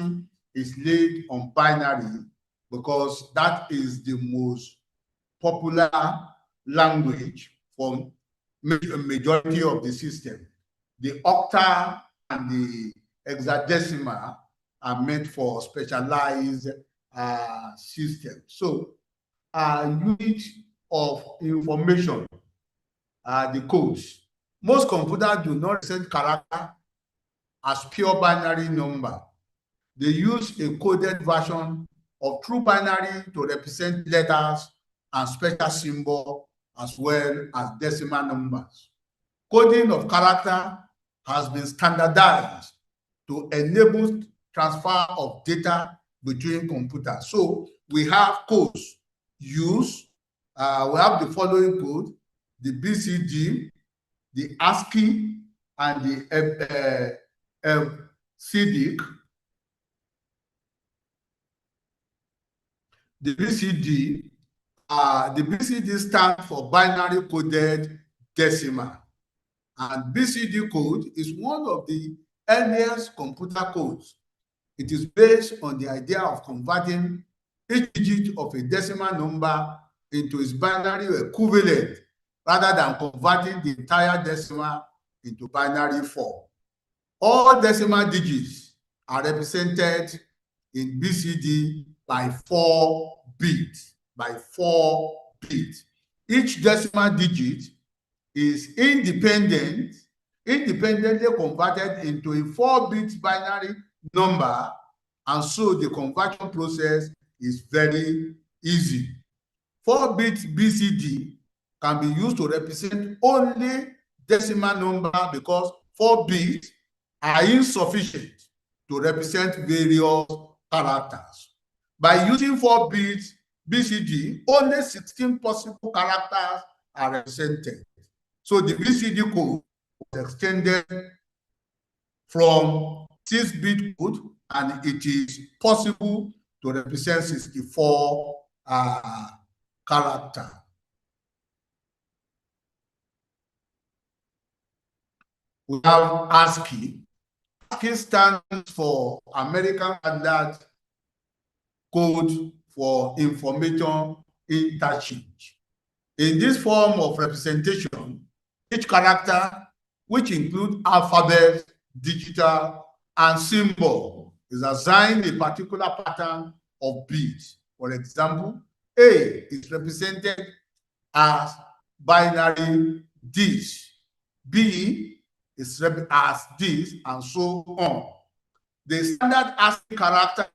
is laid on binary because that is the most popular language for majority of the system. The octal and the hexadecimal are meant for specialized systems. So, unit of information are the codes. Most computers do not represent character as pure binary number. They use a coded version of true binary to represent letters and special symbol as well as decimal numbers. Coding of character has been standardized to enable transfer of data between computers. So we have codes used. We have the following code: the BCD, the ASCII, and the CDIC. The BCD stands for binary coded decimal. And BCD code is one of the earliest computer codes. It is based on the idea of converting each digit of a decimal number into its binary equivalent rather than converting the entire decimal into binary form. All decimal digits are represented in BCD by 4 bits. Each decimal digit is independently converted into a 4-bit binary number, and so the conversion process is very easy. 4-bit BCD can be used to represent only decimal number because 4 bits are insufficient to represent various characters. By using 4 bits BCD, only 16 possible characters are represented. So the BCD code was extended from 6-bit code, and it is possible to represent 64 characters. We have ASCII. ASCII stands for American Standard Code for Information Interchange. In this form of representation, each character, which includes alphabet, digital, and symbol, is assigned a particular pattern of bits. For example, A is represented as binary this, B is as this, and so on. The standard ASCII character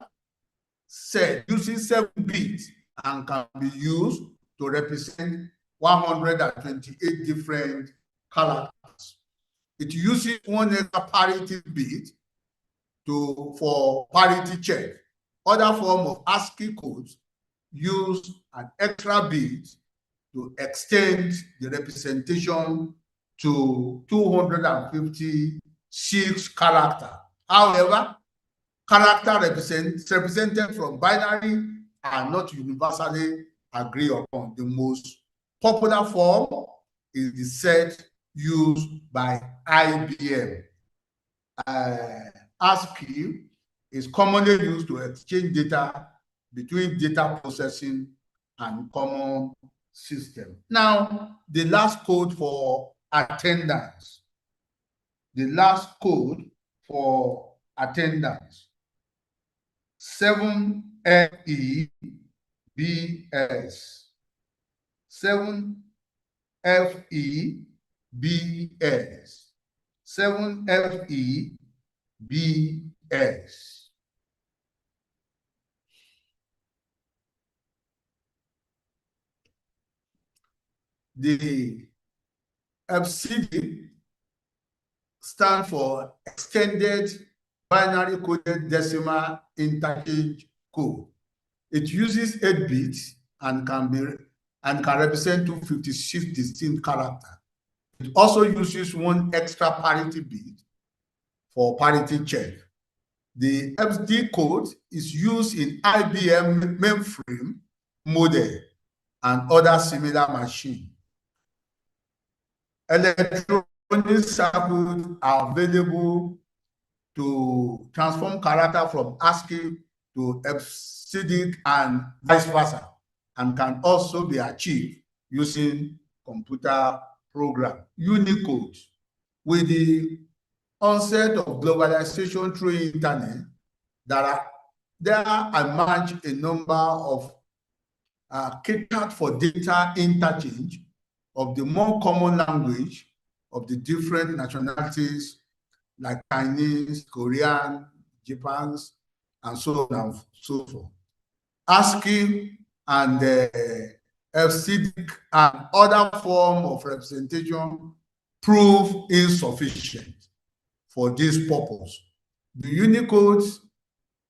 set uses 7 bits and can be used to represent 128 different characters. It uses 1 extra parity bit for parity check. Other form of ASCII codes use an extra bit to extend the representation to 256 characters. However, character represented from binary are not universally agreed upon. The most popular form is the set used by IBM. ASCII is commonly used to exchange data between data processing and common system. Now, the last code for attendance. The last code for attendance. 7FEBS. 7FEBS. 7FEBS. The FCD stands for Extended Binary Coded Decimal Interchange Code. It uses 8 bits and can represent 256 distinct characters. It also uses one extra parity bit for parity check. The FD code is used in IBM mainframe model and other similar machines. Electronic circuits are available to transform character from ASCII to EBCDIC and vice versa, and can also be achieved using computer program. Unicode. With the onset of globalization through internet, there emerged a number of catered for data interchange of the more common language of the different nationalities like Chinese, Korean, Japanese, and so on and so forth. ASCII and EBCDIC and other forms of representation prove insufficient for this purpose. The Unicode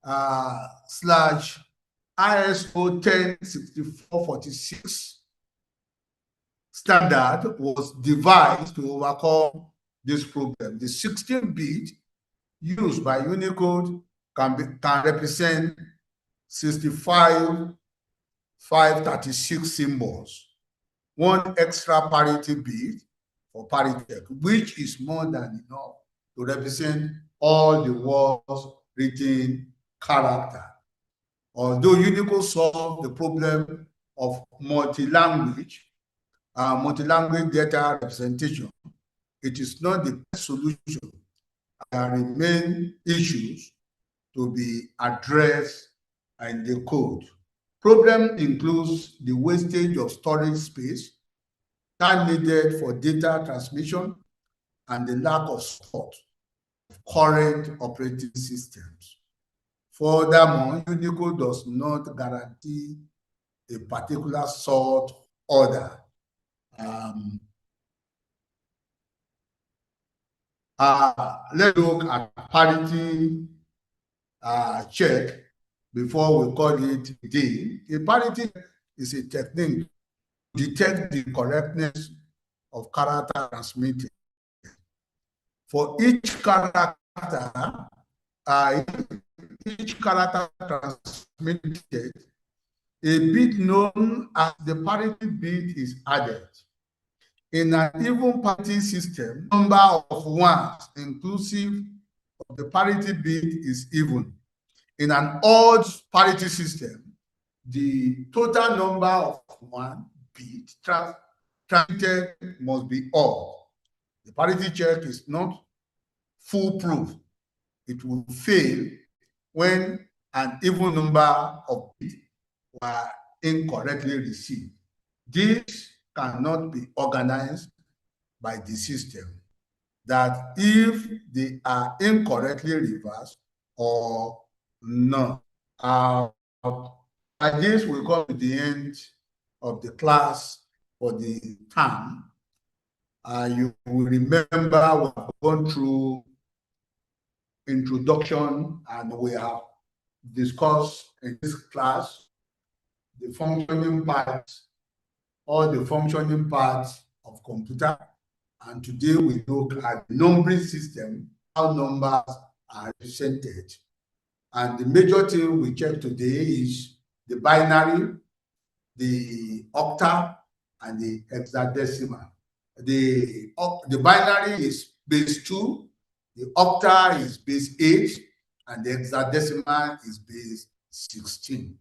/ISO 106446 standard was devised to overcome this problem. The 16-bit used by Unicode can represent 65,536 symbols, one extra parity bit for parity, which is more than enough to represent all the world's written character. Although Unicode solved the problem of multi-language data representation, it is not the best solution. There remain issues to be addressed in the code. Problem includes the wastage of storage space, time needed for data transmission, and the lack of support of current operating systems. Furthermore, Unicode does not guarantee a particular sort order. Let's look at parity check before we call it a day. A parity is a technique to detect the correctness of character transmitted. For each character transmitted, a bit known as the parity bit is added. In an even parity system, number of ones inclusive of the parity bit is even. In an odd parity system, the total number of one bit transmitted must be odd. The parity check is not foolproof. It will fail when an even number of bits were incorrectly received. This cannot be organized by the system, that if they are incorrectly reversed or not. By this, we come to the end of the class for the term. You will remember we have gone through introduction, and we have discussed in this class the functioning parts, all the functioning parts of computer. And today we look at the numbering system, how numbers are represented. And the major thing we check today is the binary, the octal, and the hexadecimal. The binary is base 2, the octal is base 8, and the hexadecimal is base 16.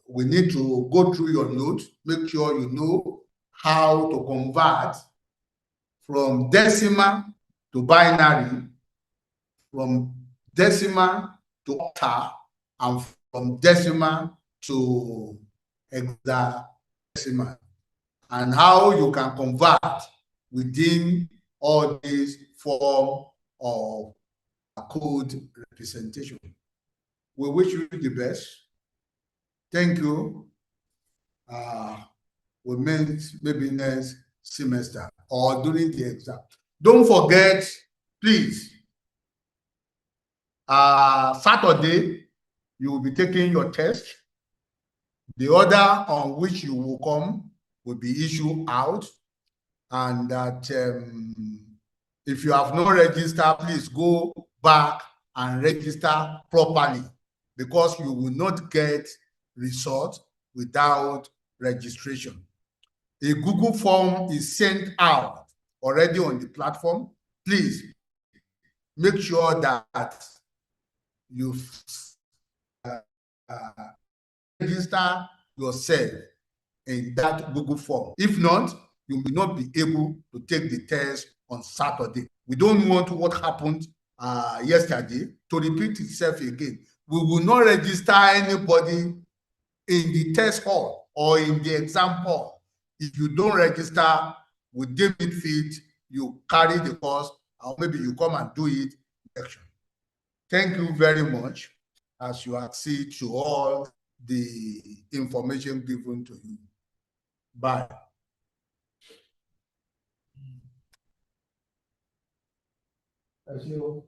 We need to go through your notes, make sure you know how to convert from decimal to binary, from decimal to octal, and from decimal to hexadecimal, and how you can convert within all these form of code representation. We wish you the best. Thank you. We'll meet maybe next semester or during the exam. Don't forget, please, Saturday, you will be taking your test. The order on which you will come will be issued out, and that if you have not registered, please go back and register properly, because you will not get result without registration. A Google form is sent out already on the platform. Please make sure that you register yourself in that Google form. If not, you will not be able to take the test on Saturday. We don't want what happened yesterday to repeat itself again. We will not register anybody in the test hall or in the exam hall. If you don't register with David Fit, you carry the course, or maybe you come and do it next. Thank you very much as you accede to all the information given to you. Bye. Thank you.